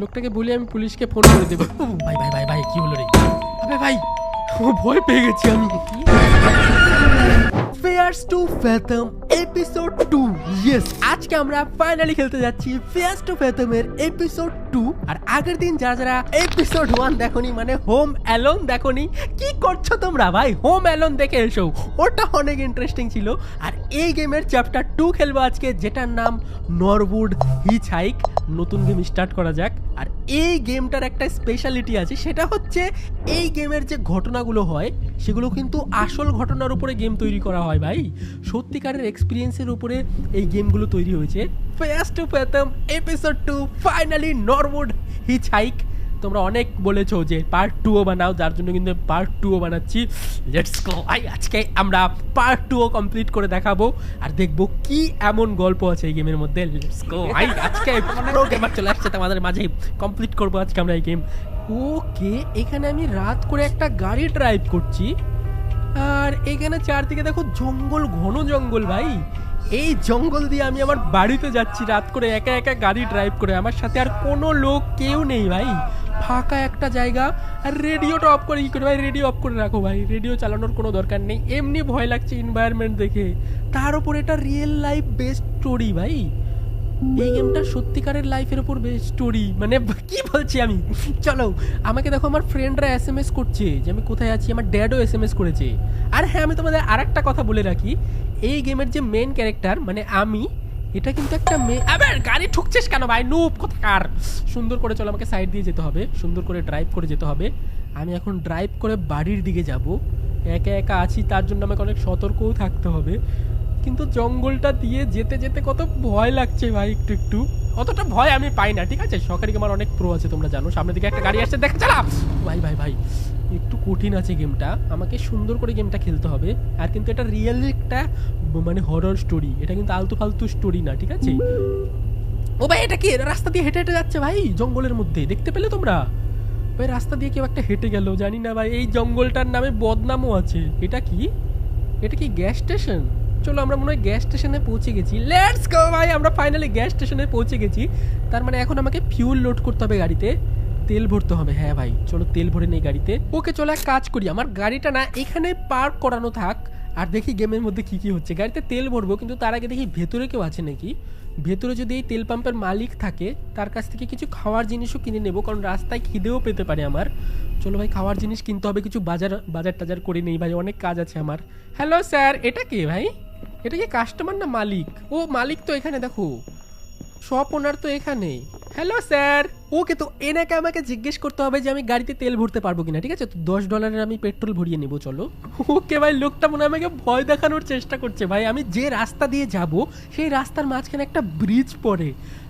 লোকটাকে বলি আমি পুলিশকে ফোন করে দেবো। ভাই ভাই ভাই ভাই কি হলো রে? আবে ভাই ভয় পেয়ে গেছি আমি। Fears to fathom episode 2। Yes, আজকে আমরা ফাইনালি খেলতে যাচ্ছি ফেয়ার্স টু ফ্যাথম এর এপিসোড 2। আর আগের দিন যারা যারা এপিসোড 1 দেখোনি মানে হোম অ্যালোন দেখোনি, কি করছো তোমরা ভাই? হোম অ্যালোন দেখে এসো, ওটা অনেক ইন্টারেস্টিং ছিল। আর এই গেমের চ্যাপ্টার 2 খেলবো আজকে, যেটার নাম নরউড হিচহাইক। নতুন গেম স্টার্ট করা যাক। আর এই গেমটার একটা স্পেশালিটি আছে, সেটা হচ্ছে এই গেমের যে ঘটনাগুলো হয় সেগুলো কিন্তু আসল ঘটনার উপরে গেম তৈরি করা হয় ভাই। সত্যিকারের এক্সপিরিয়েন্সের উপরে এই গেমগুলো তৈরি হয়েছে। First to fathom episode 2 finally Norwood hitchhike. তোমরা অনেক বলেছো যে পার্ট 2ও বানাও, যার জন্য কিন্তু পার্ট 2ও বানাচ্ছি। লেটস গো ভাই, আজকে আমরা পার্ট 2ও কমপ্লিট করে দেখাবো আর দেখবো কি এমন গল্প আছে এই গেমের মধ্যে। লেটস গো ভাই, আজকে প্রো গেমার চলে আসছে তোমাদের মাঝে, কমপ্লিট করবো আজকে আমরা এই গেম। ওকে, এখানে আমি রাত করে একটা গাড়ি ড্রাইভ করছি আর এখানে চারদিকে দেখো জঙ্গল, ঘন জঙ্গল ভাই। এই জঙ্গল দিয়ে আমি আমার বাড়িতে যাচ্ছি রাত করে একা একা গাড়ি ড্রাইভ করে। আমার সাথে আর কোনো লোক কেউ নেই ভাই, ফাঁকা একটা জায়গা। আর রেডিওটা অফ করে কি করে ভাই? রেডিও অফ করে রাখো ভাই, রেডিও চালানোর কোনো দরকার নেই। এমনি ভয় লাগছে এনভায়রনমেন্ট দেখে, তার উপর এটা রিয়েল লাইফ বেস্ট স্টোরি ভাই। এই গেমটা সত্যিকারের লাইফের উপর বেস্ট স্টোরি, মানে কি বলছি আমি। চলো, আমাকে দেখো আমার ফ্রেন্ডরা এসএমএস করছে যে আমি কোথায় আছি, আমার ড্যাডও এসএমএস করেছে। আর হ্যাঁ, আমি তোমাদের আরেকটা কথা বলে রাখি, এই গেমের যে মেন ক্যারেক্টার মানে আমি, এটা কিন্তু একটা মেয়ে। আবে গাড়ি ঠুকছিস কেন ভাই? নুব কোথাকার। সুন্দর করে চলো, আমাকে সাইড দিয়ে যেতে হবে, সুন্দর করে ড্রাইভ করে যেতে হবে। আমি এখন ড্রাইভ করে বাড়ির দিকে যাব। একা একা আছি, তার জন্য আমাকে অনেক সতর্কও থাকতে হবে। কিন্তু জঙ্গলটা দিয়ে যেতে যেতে কত ভয় লাগছে ভাই, একটু একটু। অতটা ভয় আমি পাই না, ঠিক আছে? সরকারি গেমার অনেক প্রো আছে, তোমরা জানো। সামনের দিকে একটা গাড়ি আসছে, দেখা চালা। ভাই ভাই ভাই, একটু কঠিন আছে গেমটা, আমাকে সুন্দর করে গেমটা খেলতে হবে। আর কিন্তু এটা রিয়েল একটা মানে হরর স্টোরি, এটা কিন্তু আলতু ফালতু স্টোরি না, ঠিক আছে? ও ভাই, এটা কি রাস্তা দিয়ে হেঁটে হেঁটে যাচ্ছে ভাই জঙ্গলের মধ্যে? দেখতে পেলে তোমরা ভাই? রাস্তা দিয়ে কেউ একটা হেঁটে গেল, জানি না ভাই। এই জঙ্গলটার নামে বদনামও আছে। এটা কি? এটা কি গ্যাস স্টেশন? চলো, আমরা মনে হয় গ্যাস স্টেশনে পৌঁছে গেছি। লেটস গো ভাই, আমরা ফাইনালি গ্যাস স্টেশনে পৌঁছে গেছি। তার মানে এখন আমাকে ফিউল লোড করতে হবে গাড়িতে, তেল ভরতে হবে। হ্যাঁ ভাই, চলো তেল ভরে নেই গাড়িতে। ওকে, চলো এক কাজ করি, আমার গাড়িটা না এখানে পার্ক করানো থাক। আর দেখি গেমের মধ্যে কি কি হচ্ছে। গাড়িতে তেল ভরবো, কিন্তু তার আগে দেখি ভেতরে কেউ আছে নাকি। ভেতরে যদি এই তেল পাম্পের মালিক থাকে, তার কাছ থেকে কিছু খাওয়ার জিনিসও কিনে নেবো, কারণ রাস্তায় খিদেও পেতে পারে আমার। চলো ভাই, খাওয়ার জিনিস কিনতে হবে, কিছু বাজার টাজার করে নেই ভাই, অনেক কাজ আছে আমার। হ্যালো স্যার, এটা কে ভাই? এটা কি কাস্টমার না মালিক? ও মালিক তো এখানে, দেখো শপ ওনার তো এখানে। Hello sir. ওকে, তো এনাকে আমাকে জিজ্ঞেস করতে হবে যে আমি গাড়িতে তেল ভরতে পারবো কিনা, ঠিক আছে? তো $10 আমি পেট্রোল ভরিয়ে নেবো, চলো। ওকে ভাই, লোকটা মনে হয় আমাকে ভয় দেখানোর চেষ্টা করছে ভাই। আমি যে রাস্তা দিয়ে যাব সেই রাস্তার মাঝখানে একটা ব্রিজ পড়ে,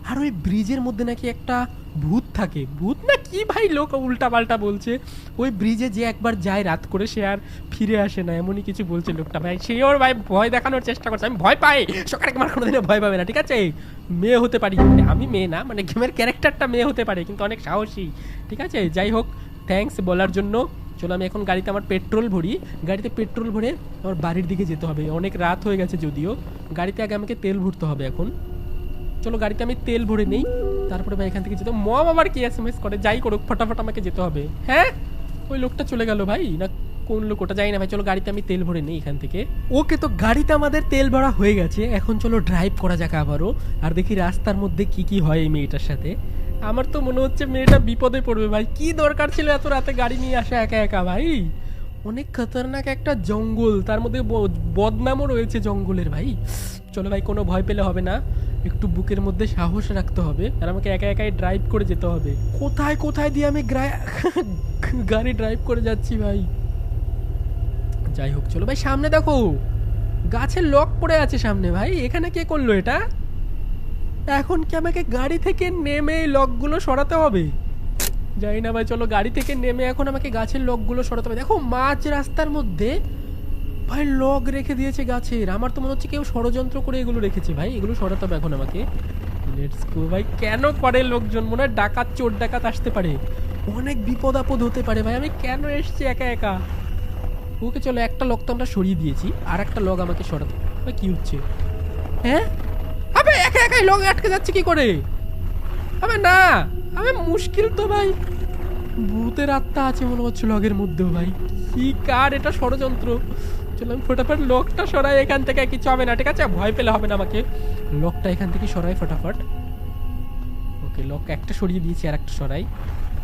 আর ওই ব্রিজের মধ্যে নাকি একটা ভূত থাকে। ভূত না কি ভাই, লোক উল্টা পাল্টা বলছে। ওই ব্রিজে যে একবার যায় রাত করে, সে আর ফিরে আসে না, এমনই কিছু বলছে লোকটা ভাই। সে ওর ভাই ভয় দেখানোর চেষ্টা করছে। আমি ভয় পাই, সকালে আমার কোনোদিনও ভয় পাবে না, ঠিক আছে? মেয়ে হতে পারি, মানে আমি মেয়ে না, মানে গেমের ক্যারেক্টারটা মেয়ে হতে পারে, কিন্তু অনেক সাহসী, ঠিক আছে? যাই হোক, থ্যাঙ্কস বলার জন্য। চলো, আমি এখন গাড়িতে আমার পেট্রোল ভরি। গাড়িতে পেট্রোল ভরে আমার বাড়ির দিকে যেতে হবে। অনেক রাত হয়ে গেছে যদিও, গাড়িতে আগে আমাকে তেল ভরতে হবে এখন। চলো, গাড়িতে আমি তেল ভরে নেই, তারপরে ভাই এখান থেকে যেতে। মম আবার কি এসএমএস করে? যাই করুক, ফটাফট আমাকে যেতে হবে। হ্যাঁ, ওই লোকটা চলে গেল ভাই, না কোন লোক ওটা যাই না ভাই। চলো, গাড়িতে আমি তেল ভরে নেই এখান থেকে। ওকে, তো গাড়িতে আমাদের তেল ভরা হয়ে গেছে, এখন চলো ড্রাইভ করা যাক আবারও। আর দেখি রাস্তার মধ্যে কি কি হয় এই মেয়েটার সাথে। আমার তো মনে হচ্ছে মেয়েটা বিপদে পড়বে ভাই। কি দরকার ছিল এত রাতে গাড়ি নিয়ে আসা একা একা ভাই? অনেক খতরনাক একটা জঙ্গল, তার মধ্যে বদনামও রয়েছে জঙ্গলের ভাই। চলো ভাই, কোনো ভয় পেলে হবে না, একটু বুকের মধ্যে সাহস রাখতে হবে। আর আমাকে একা একাই ড্রাইভ করে যেতে হবে। কোথায় কোথায় দিয়ে আমি গাড়ি ড্রাইভ করে যাচ্ছি ভাই। যাই হোক, চলো ভাই, সামনে দেখো গাছের লক পড়ে আছে সামনে ভাই। এখানে কে করলো এটা? এখন কি আমাকে গাড়ি থেকে নেমে এই লকগুলো সরাতে হবে? যাই না ভাই, চলো গাড়ি থেকে নেমে এখন আমাকে গাছের লকগুলো সরাতে হবে। দেখো মাঝ রাস্তার মধ্যে ভাই লক রেখে দিয়েছে গাছের। আমার তো মনে হচ্ছে কেউ ষড়যন্ত্র করে এগুলো রেখেছে ভাই, এগুলো সরাতে হবে এখন আমাকে। লেটস গো ভাই। কেন করে লোকজন? মনে হয় ডাকাত, চোর ডাকাত আসতে পারে, অনেক বিপদ আপদ হতে পারে ভাই। আমি কেন এসছি একা একা? ওকে, চলো, একটা লক তো আমরা সরিয়ে দিয়েছি, আর একটা লক আমাকে সরাতে হবে। কি হচ্ছে? হ্যাঁ, আবে একা একাই লক আটকে যাচ্ছে কি করে? আবে না, আমি মুশকিল তো ভাই, ভূতের আত্মা আছে মনে হচ্ছে লগের মধ্যেও ভাই। কি কার এটা ষড়যন্ত্র। চলো আমি ফটাফট লকটা সরাই এখান থেকে, কিছু হবে না ঠিক আছে, ভয় পেলে হবে না আমাকে। লকটা এখান থেকে সরাই ফটাফট। ওকে লক একটা সরিয়ে দিয়েছি, আর একটা সরাই।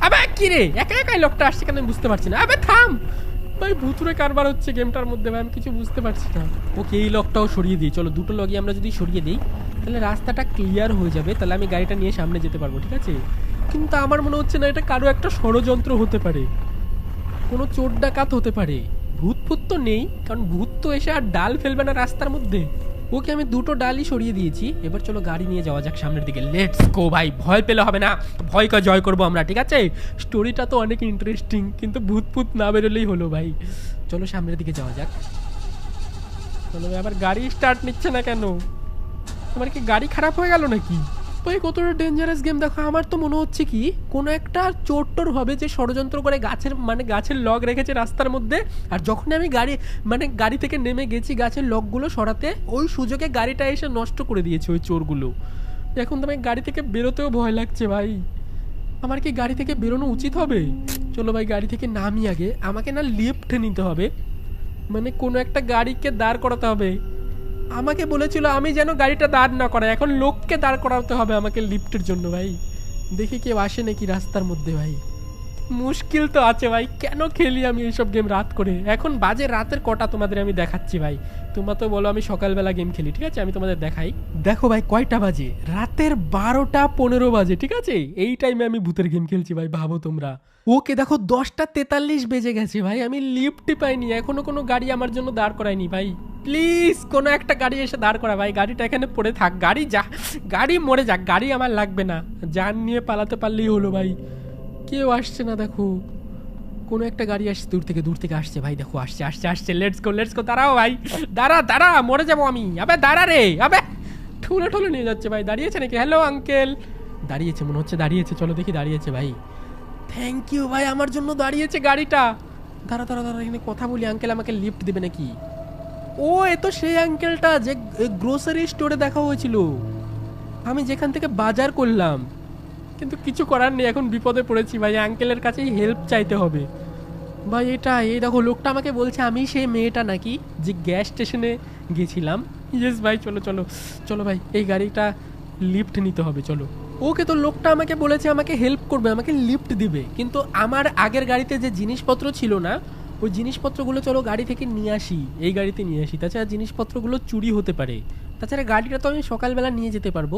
আবে কি রে, একা একাই লকটা আসছে কেন আমি বুঝতে পারছি না। আবে থাম ভাই, ভুতুরে কারবার হচ্ছে গেমটার মধ্যে ভাই, আমি কিছু বুঝতে পারছি না। ওকে এই লকটাও সরিয়ে দিই। চলো দুটো লগই আমরা যদি সরিয়ে দিই তাহলে রাস্তাটা ক্লিয়ার হয়ে যাবে, তাহলে আমি গাড়িটা নিয়ে সামনে যেতে পারবো ঠিক আছে। কিন্তু আমার মনে হচ্ছে না এটা কারো একটা ষড়যন্ত্র হতে পারে, কোনো চোর ডাকাত হতে পারে। ভূত ফুত তো নেই, কারণ ভূত তো এসে আর ডাল ফেলবে না রাস্তার মধ্যে। ওকে আমি দুটো ডালই সরিয়ে দিয়েছি, এবার চলো গাড়ি নিয়ে যাওয়া যাক সামনের দিকে। লেটস গো ভাই, ভয় পেলে হবে না, ভয়কে জয় করবো আমরা ঠিক আছে। স্টোরিটা তো অনেক ইন্টারেস্টিং, কিন্তু ভূত ফুত না বেরোলেই হলো ভাই। চলো সামনের দিকে যাওয়া যাক। চলো ভাই, আবার গাড়ি স্টার্ট নিচ্ছে না কেন? আমার কি গাড়ি খারাপ হয়ে গেল নাকি? ভাই কতটা ডেঞ্জারাস গেম দেখো। আমার তো মনে হচ্ছে কি কোনো একটা চোর টোর হবে যে ষড়যন্ত্র করে গাছের লগ রেখেছে রাস্তার মধ্যে। আর যখন আমি গাড়ি থেকে নেমে গেছি গাছের লগগুলো সরাতে, ওই সুযোগে গাড়িটা এসে নষ্ট করে দিয়েছে ওই চোরগুলো। এখন তো আমি গাড়ি থেকে বেরোতেও ভয় লাগছে ভাই। আমার কি গাড়ি থেকে বেরোনো উচিত হবে? চলো ভাই গাড়ি থেকে নামি আগে, আমাকে না লিফট নিতে হবে, মানে কোনো একটা গাড়িকে দাঁড় করাতে হবে। আমাকে বলেছিল আমি যেন গাড়িটা দাঁড় না করাই, এখন লোককে দাঁড় করাতে হবে আমাকে লিফটের জন্য ভাই। দেখি কেউ আসে নাকি রাস্তার মধ্যে ভাই। মুশকিল তো আছে ভাই, কেন খেলি আমি এইসব গেম রাত করে? এখন বাজে রাতের কটা তোমাদের আমি দেখাচ্ছি ভাই। তোমরা তো বলো আমি সকালবেলা গেম খেলি, ঠিক আছে আমি তোমাদের দেখাই। দেখো ভাই কয়টা বাজে, রাতের 12টা 15 বাজে ঠিক আছে। এই টাইমে আমি ভূতের গেম খেলছি ভাই, ভাবো তোমরা। ওকে দেখো 10টা 43 বেজে গেছে ভাই, আমি লিফটই পাইনি, এখনো কোনো গাড়ি আমার জন্য দাঁড় করায়নি ভাই। প্লিজ কোনো একটা গাড়ি এসে দাঁড় করা ভাই, গাড়িটা এখানে পড়ে থাক, গাড়ি মরে যাক, গাড়ি আমার লাগবে না, যান নিয়ে পালাতে পারলেই হলো ভাই। কেউ আসছে না দেখো, কোনো একটা গাড়ি আসছে দূর থেকে আসছে ভাই, দেখো আসছে। লেটস গো, দাঁড়াও ভাই, দাঁড়া মরে যাবো আমি। আবে দাঁড়া রে, আবে ঠুলে নিয়ে যাচ্ছে ভাই। দাঁড়িয়েছে নাকি? হ্যালো আঙ্কেল, দাঁড়িয়েছে মনে হচ্ছে, দাঁড়িয়েছে, চলো দেখি দাঁড়িয়েছে ভাই। থ্যাংক ইউ ভাই, আমার জন্য দাঁড়িয়েছে গাড়িটা। দাঁড়া এখানে কথা বলি, আঙ্কেল আমাকে লিফট দেবে নাকি? ও এ তো সেই আঙ্কেলটা যে গ্রোসারি স্টোরে দেখা হয়েছিল, আমি যেখান থেকে বাজার করলাম। কিন্তু কিছু করার নেই, এখন বিপদে পড়েছি ভাই, আঙ্কেলের কাছেই হেল্প চাইতে হবে ভাই। এই দেখো লোকটা আমাকে বলছে আমি সেই মেয়েটা নাকি যে গ্যাস স্টেশনে গেছিলাম। ইয়েস ভাই, চলো ভাই, এই গাড়িটা লিফট নিতে হবে চলো। ওকে তো লোকটা আমাকে বলেছে আমাকে হেল্প করবে, আমাকে লিফট দিবে, কিন্তু আমার আগের গাড়িতে যে জিনিসপত্র ছিল না ওই জিনিসপত্রগুলো চলো গাড়ি থেকে নিয়ে আসি, এই গাড়িতে নিয়ে আসি। তাছাড়া জিনিসপত্রগুলো চুরি হতে পারে, তাছাড়া গাড়িটা তো আমি সকালবেলা নিয়ে যেতে পারবো,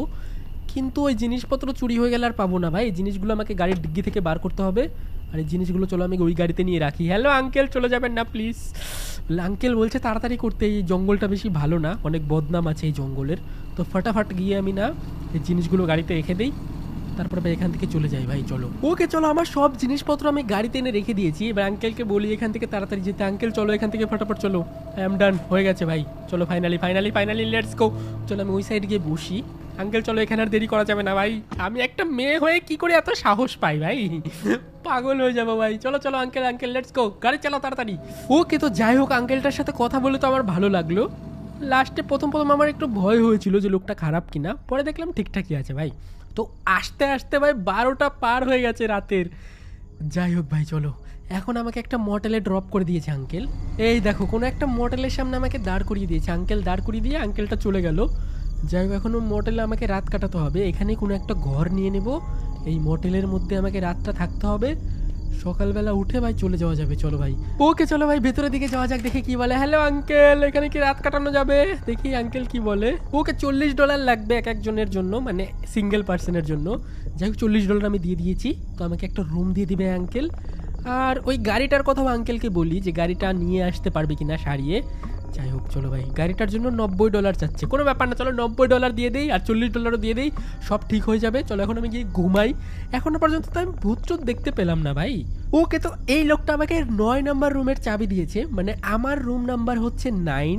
কিন্তু ওই জিনিসপত্র চুরি হয়ে গেলে আর পাবো না ভাই। এই জিনিসগুলো আমাকে গাড়ির ডিগ্গি থেকে বার করতে হবে, আর এই জিনিসগুলো চলো আমি ওই গাড়িতে নিয়ে রাখি। হ্যালো আঙ্কেল, চলে যাবেন না প্লিজ? আঙ্কেল বলছে তাড়াতাড়ি করতে, এই জঙ্গলটা বেশি ভালো না, অনেক বদনাম আছে এই জঙ্গলের। তো ফটাফট গিয়ে আমি না এই জিনিসগুলো গাড়িতে রেখে দিই, তারপর ভাই এখান থেকে চলে যাই ভাই। চলো ওকে চলো, আমার সব জিনিসপত্র আমি গাড়িতে এনে রেখে দিয়েছি, এবার আঙ্কেলকে বলি এখান থেকে তাড়াতাড়ি যেতে। আঙ্কেল চলো এখান থেকে ফটাফট চলো, আই এম ডান, হয়ে গেছে ভাই। চলো ফাইনালি লেটস গো। চলো আমি ওই সাইড গিয়ে বসি। আঙ্কেল চলো, এখানে আর দেরি করা যাবে না ভাই, আমি একটা মেয়ে হয়ে কি করে এত সাহস পাই ভাই, পাগল হয়ে যাবো ভাই। চলো আঙ্কেল লেটস গো, গাড়ি চালাও তাড়াতাড়ি। ওকে তো যাই হোক, আঙ্কেলটার সাথে কথা বলে তো আমার ভালো লাগলো। লাস্টে প্রথম আমার একটু ভয় হয়েছিল যে লোকটা খারাপ কিনা, পরে দেখলাম ঠিকঠাকই আছে ভাই। তো আস্তে ভাই 12টা পার হয়ে গেছে রাতের। যাই হোক ভাই চলো, এখন আমাকে একটা মটেলে ড্রপ করে দিয়েছে আঙ্কেল। এই দেখো কোনো একটা মটেলের সামনে আমাকে দাঁড় করিয়ে দিয়েছে আঙ্কেল, দাঁড় করিয়ে দিয়ে আঙ্কেলটা চলে গেল। যাই হোক এখনও মোটেলে আমাকে রাত কাটাতে হবে, এখানে কোনো একটা ঘর নিয়ে নেব, এই মোটেলের মধ্যে আমাকে রাতটা থাকতে হবে, সকালবেলা উঠে ভাই চলে যাওয়া যাবে। চলো ভাই, ওকে চলো ভাই ভেতরের দিকে যাওয়া যাক, দেখি কি বলে। হ্যালো আঙ্কেল, এখানে কি রাত কাটানো যাবে? দেখি আঙ্কেল কি বলে। ওকে $40 লাগবে এক একজনের জন্য, মানে সিঙ্গেল পার্সনের জন্য। যাই হোক $40 আমি দিয়ে দিয়েছি, তো আমাকে একটা রুম দিয়ে দিবে আঙ্কেল। আর ওই গাড়িটার কথাও আঙ্কেলকে বলি যে গাড়িটা নিয়ে আসতে পারবে কিনা সারিয়ে। যাই হোক চলো ভাই, গাড়িটার জন্য $90 চাচ্ছে, কোনো ব্যাপার না, চলো $90 দিয়ে দেই আর $40 দিয়ে দেই, সব ঠিক হয়ে যাবে। চলো এখন আমি গিয়ে ঘুমাই, এখনো পর্যন্ত তো আমি ভূত দেখতে পেলাম না ভাই। ওকে তো এই লোকটা আমাকে 9 নম্বর রুমের চাবি দিয়েছে, মানে আমার রুম নাম্বার হচ্ছে 9।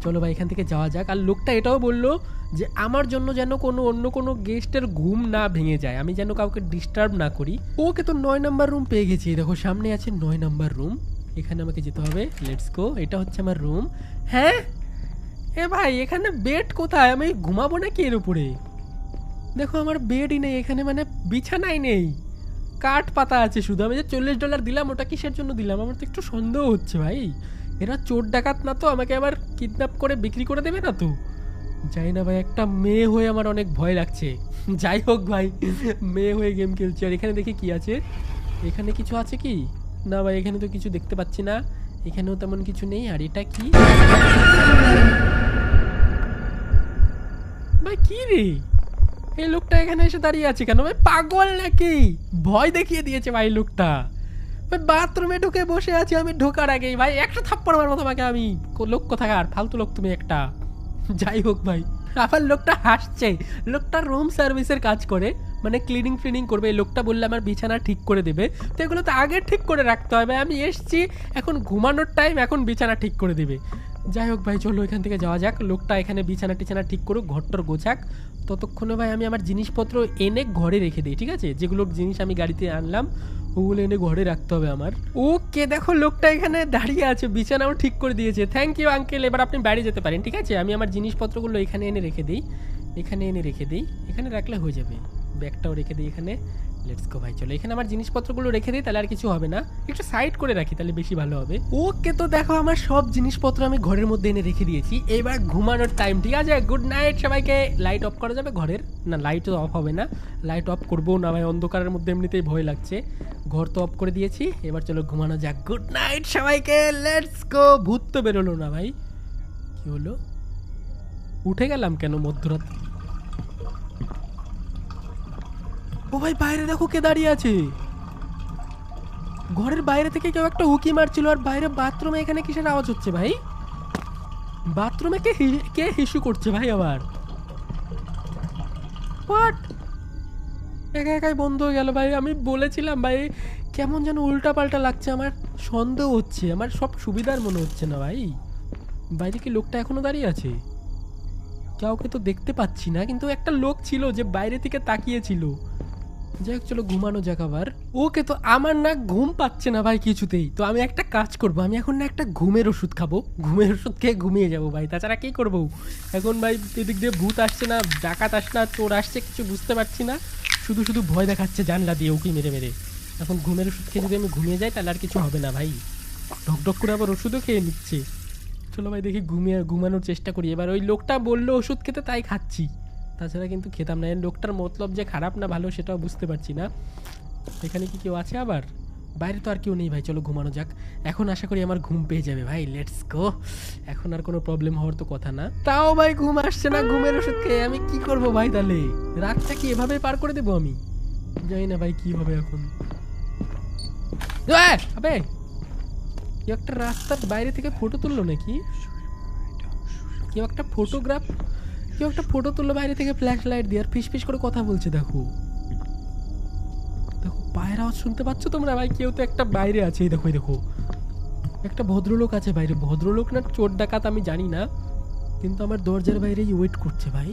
চলো ভাই এখান থেকে যাওয়া যাক। আর লোকটা এটাও বললো যে আমার জন্য যেন অন্য কোনো গেস্টের ঘুম না ভেঙে যায়, আমি যেন কাউকে ডিস্টার্ব না করি। ওকে তো 9 নম্বর রুম পেয়ে গেছি, দেখো সামনে আছে 9 নম্বর রুম, এখানে আমাকে যেতে হবে। লেটস গো, এটা হচ্ছে আমার রুম। হ্যাঁ এ ভাই এখানে বেড কোথায়? আমি ঘুমাবো নাকি এর উপরে? দেখো আমার বেডই নেই এখানে, মানে বিছানাই নেই, কাঠ পাতা আছে শুধু। আমি যে $40 দিলাম ওটা কিসের জন্য দিলাম? আমার তো একটু সন্দেহ হচ্ছে ভাই। এরা চোর ডাকাত না তো আমাকে আবার কিডন্যাপ করে বিক্রি করে দেবে না তো? যাই না ভাই, একটা মেয়ে হয়ে আমার অনেক ভয় লাগছে। যাই হোক ভাই, মেয়ে হয়ে গেম খেলছি। আর এখানে দেখি কি আছে, এখানে কিছু আছে কি? না ভাই, এখানে তো কিছু দেখতে পাচ্ছি না, এখানেও তেমন কিছু নেই। আর এটা কি ভাই? কি রে, এই লোকটা এখানে এসে দাঁড়িয়ে আছে কেন ভাই? পাগল নাকি? ভয় দেখিয়ে দিয়েছে ভাই লোকটা। ভাই বাথরুমে ঢুকে বসে আছি আমি, ঢোকার আগেই ভাই 100 থাপ্পড় মারবো তোমাকে আমি। লোক কোথাকার, ফালতু লোক তুমি একটা। যাই হোক ভাই, আবার লোকটা হাসছে। লোকটা রুম সার্ভিসের কাজ করে, মানে ক্লিনিং ফ্লিনিং করবে। এই লোকটা বললে আমার বিছানা ঠিক করে দেবে, তো এগুলো তো আগে ঠিক করে রাখতে হবে। আমি এসছি এখন ঘুমানোর টাইম, এখন বিছানা ঠিক করে দেবে। যাই হোক ভাই, চলো এখান থেকে যাওয়া যাক। লোকটা এখানে বিছানা টিছানা ঠিক করুক, ঘরটর গোছাক। ততক্ষণে ভাই আমি আমার জিনিসপত্র এনে ঘরে রেখে দিই, ঠিক আছে? যেগুলো জিনিস আমি গাড়িতে আনলাম ওগুলো এনে ঘরে রাখতে হবে আমার। ওকে, দেখো লোকটা এখানে দাঁড়িয়ে আছে, বিছানাও ঠিক করে দিয়েছে। থ্যাংক ইউ আঙ্কেল, এবার আপনি বাড়ি যেতে পারেন, ঠিক আছে? আমি আমার জিনিসপত্রগুলো এখানে এনে রেখে দিই, এখানে এনে রেখে দিই। এখানে রাখলে হয়ে যাবে। ব্যাগটাও রেখে দিই এখানে। লেটস গো ভাই, চলো এখানে আমার জিনিসপত্রগুলো রেখে দিই, তাহলে আর কিছু হবে না। একটু সাইড করে রাখি তাহলে বেশি ভালো হবে। ওকে, তো দেখো আমার সব জিনিসপত্র আমি ঘরের মধ্যে এনে রেখে দিয়েছি। এবার ঘুমানোর টাইম, ঠিক আছে? গুড নাইট সবাইকে। লাইট অফ করা যাবে ঘরের? না, লাইট তো অফ হবে না, লাইট অফ করবো না ভাই, অন্ধকারের মধ্যে এমনিতেই ভয় লাগছে। ঘর তো অফ করে দিয়েছি, এবার চলো ঘুমানো যাক। গুড নাইট সবাইকে, লেটস গো। ভূত তো বেরোলো না ভাই, কি হলো? উঠে গেলাম কেন মধ্যরাত? ও ভাই, বাইরে দেখো কে দাঁড়িয়ে আছে। ঘরের বাইরে থেকে কেউ একটা উকি মারছিল। আর বাইরে বাথরুমে এখানে কিসের আওয়াজ হচ্ছে ভাই? বাথরুমে কে হিসু করছে ভাই আবার? হোয়াট? একা একাই বন্ধ হয়ে গেল ভাই। আমি বলেছিলাম ভাই, কেমন যেন উল্টা পাল্টা লাগছে, আমার সন্দেহ হচ্ছে, আমার সব সুবিধার মনে হচ্ছে না ভাই। বাইরে কি লোকটা এখনো দাঁড়িয়ে আছে? কাউকে তো দেখতে পাচ্ছি না, কিন্তু একটা লোক ছিল যে বাইরে থেকে তাকিয়েছিল। যাই হোক, চলো ঘুমানো যাক আবার। ওকে, তো আমার না ঘুম পাচ্ছে না ভাই কিছুতেই। তো আমি একটা কাজ করব, আমি এখন না একটা ঘুমের ওষুধ খাবো, ঘুমের ওষুধ খেয়ে ঘুমিয়ে যাবো ভাই। তাছাড়া কি করবো এখন ভাই? এদিক দিয়ে ভূত আসছে না, ডাকাত আসছে না, চোর আসছে, কিছু বুঝতে পারছি না। শুধু শুধু ভয় দেখাচ্ছে জানলা দিয়ে উকি মেরে মেরে। এখন ঘুমের ওষুধ খেয়ে যদি আমি ঘুমিয়ে যাই তাহলে আর কিছু হবে না ভাই। ঢকঢক করে আবার ওষুধও খেয়ে নিচ্ছে। চলো ভাই দেখি ঘুমানোর চেষ্টা করি এবার। ওই লোকটা বললো ওষুধ খেতে, তাই খাচ্ছি, তাছাড়া কিন্তু খেতাম না। এই লোকটার মতলব যে খারাপ না ভালো সেটাও বুঝতে পারছি না। এখানে কি কেউ আছে আবার? বাইরে তো আর কেউ নেই ভাই, চলো ঘুমানো যাক। এখন আশা করি আমার ঘুম পেয়ে যাবে ভাই, লেটস গো। এখন আর কোনো প্রবলেম হওয়ার তো কথা না। তাও ভাই ঘুম আসছে না, ঘুমের ওষুধ খেয়ে আমি কি করব ভাই? তাহলে রাতটা কি এভাবে পার করে দেবো আমি? জানি না ভাই কি হবে এখন। আবে, কেউ একটা রাস্তার বাইরে থেকে ফটো তুললো নাকি? কেউ একটা ফটো তুললো বাইরে থেকে ফ্ল্যাশ লাইট দিয়ে, আর ফিস ফিস করে কথা বলছে। দেখো দেখো, পায়ের আওয়াজ শুনতে পাচ্ছ তোমরা ভাই? কেউ তো একটা বাইরে আছে। এই দেখো, এই দেখো, একটা ভদ্রলোক আছে বাইরে। ভদ্রলোক না চোর ডাকাত আমি জানি না, কিন্তু আমার দরজার বাইরেই ওয়েট করছে ভাই।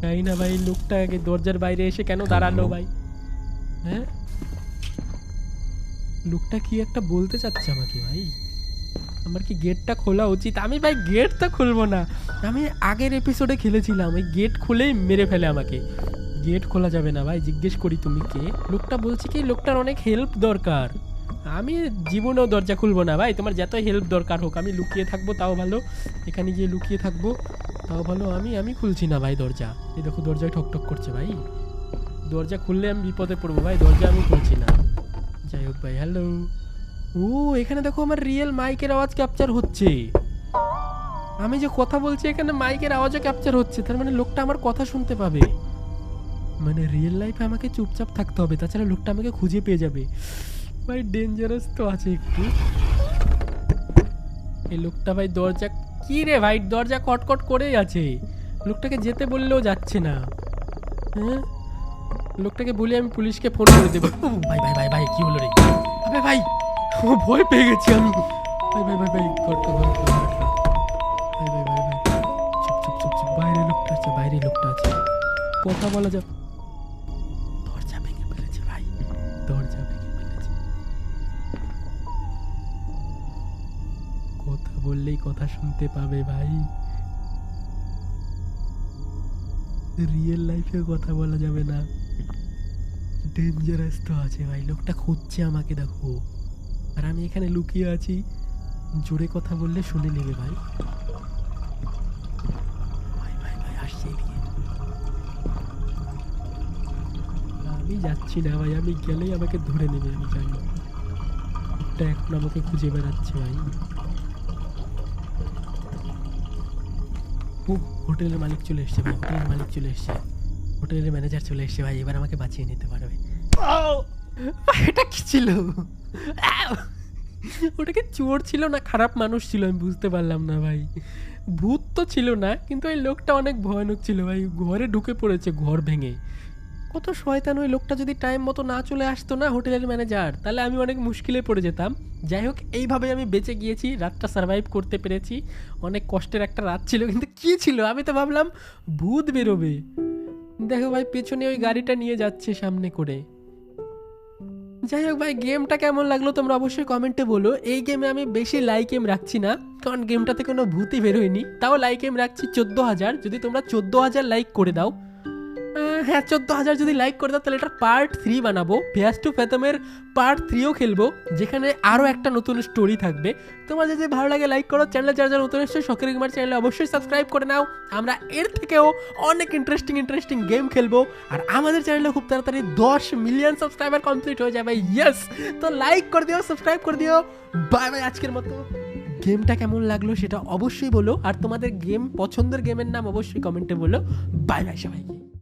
জানি না ভাই লোকটা আগে দরজার বাইরে এসে কেন দাঁড়ালো ভাই? হ্যাঁ, লোকটা কি একটা বলতে চাচ্ছে আমাকে ভাই? আমার কি গেটটা খোলা উচিত? আমি ভাই গেটটা খুলবো না, আমি আগের এপিসোডে খেলেছিলাম, ওই গেট খুলেই মেরে ফেলে আমাকে। গেট খোলা যাবে না ভাই। জিজ্ঞেস করি তুমি কে? লোকটা বলছে কি লোকটার অনেক হেল্প দরকার। আমি জীবনেও দরজা খুলবো না ভাই, তোমার যতই হেল্প দরকার হোক। আমি লুকিয়ে থাকবো তাও ভালো, এখানে গিয়ে লুকিয়ে থাকবো তাও ভালো। আমি খুলছি না ভাই দরজা। এই দেখো দরজায় ঠকঠক করছে ভাই। দরজা খুললে আমি বিপদে পড়বো ভাই, দরজা আমি খুলছি না। যাই হোক ভাই, হ্যালো। ও, এখানে দেখো আমার রিয়েল মাইকের আওয়াজ ক্যাপচার হচ্ছে। আমি যে কথা বলছি এখানে মাইকের আওয়াজও ক্যাপচার হচ্ছে, তার মানে লোকটা আমার কথা শুনতে পাবে। মানে রিয়েল লাইফে আমাকে চুপচাপ থাকতে হবে, তাছাড়া লোকটা আমাকে খুঁজে পেয়ে যাবে ভাই। ডেঞ্জারাস তো আছে একটু এই লোকটা ভাই। দরজা কি রে ভাই, দরজা কটকট করেই আছে। লোকটাকে যেতে বললেও যাচ্ছে না। হ্যাঁ, লোকটাকে বলি আমি পুলিশকে ফোন করে দেবো। ভাই ভাই ভাই ভাই, কি হলো রে? আবে ভাই, ও ভয় পেয়ে গেছি আমি। ভাই ভাই ভাই ভাই, ভাই ভাই ভাই ভাই, চুপ চুপ চুপ চুপ। বাইরে লোকটা আছে, বাইরে লোকটা আছে, কথা বলা যাবে। দরজা ভেঙে ফেলেছে ভাই, দরজা ভেঙে ফেলেছে। কথা বললেই কথা শুনতে পাবে ভাই। রিয়েল লাইফে কথা বলা যাবে না, ডেঞ্জারাস তো আছে ভাই। লোকটা খুঁজছে আমাকে, দেখো, আর আমি এখানে লুকিয়ে আছি। জোরে কথা বললে শুনে নেবে ভাই। ভাই ভাই ভাই আসছে এদিকে। আমি যাচ্ছি না ভাই, আমি গেলেই আমাকে ধরে নেবে, আমি জানি। লোকটা এখন আমাকে খুঁজে বেড়াচ্ছে ভাই। ও হোটেলের মালিক চলে এসছে ভাই, হোটেলের মালিক চলে এসছে, হোটেলের ম্যানেজার চলে এসছে ভাই। এবার আমাকে বাঁচিয়ে নিতে পারবে। এটা কি ছিল? ওটাকে চোর ছিল না খারাপ মানুষ ছিল আমি বুঝতে পারলাম না ভাই। ভূত তো ছিল না, কিন্তু ওই লোকটা অনেক ভয়ানক ছিল ভাই। ঘরে ঢুকে পড়েছে, ঘর ভেঙে। কত শয়তান! ওই লোকটা যদি টাইম মতো না চলে আসতো না, হোটেলের ম্যানেজার, তাহলে আমি অনেক মুশকিলে পড়ে যেতাম। যাই হোক, এইভাবে আমি বেঁচে গিয়েছি, রাতটা সার্ভাইভ করতে পেরেছি। অনেক কষ্টের একটা রাত ছিল, কিন্তু কি ছিল, আমি তো ভাবলাম ভূত বেরোবে। দেখো ভাই, পেছনে ওই গাড়িটা নিয়ে যাচ্ছে সামনে করে। যাই হোক ভাই, গেমটা কেমন লাগলো তোমরা অবশ্যই কমেন্টে বলো। এই গেমে আমি বেশি লাইক এম রাখছি না, কারণ গেমটাতে কোনো ভূতই বেরোয়নি। তাও লাইক এম রাখছি 14,000। যদি তোমরা 14,000 লাইক করে দাও, হ্যাঁ 14,000 যদি লাইক করে দাও, তাহলে এটা পার্ট 3 বানাবো। ফেয়াস টু ফ্যাথমের পার্ট 3ও খেলবো, যেখানে আরও একটা নতুন স্টোরি থাকবে। তোমার যদি ভালো লাগে লাইক করো। চ্যানেলে যারা যারা নতুন এসছো, শখের গেমার চ্যানেলে অবশ্যই সাবস্ক্রাইব করে নাও। আমরা এর থেকেও অনেক ইন্টারেস্টিং গেম খেলবো। আর আমাদের চ্যানেলে খুব তাড়াতাড়ি 10 মিলিয়ন সাবস্ক্রাইবার কমপ্লিট হয়ে যাবে। ইয়েস! তো লাইক করে দিও, সাবস্ক্রাইব করে দিও। Bye bye. আজকের মতো গেমটা কেমন লাগলো সেটা অবশ্যই বলো, আর তোমাদের গেম পছন্দের গেমের নাম অবশ্যই কমেন্টে বলো। বাই বাই সবাইকে।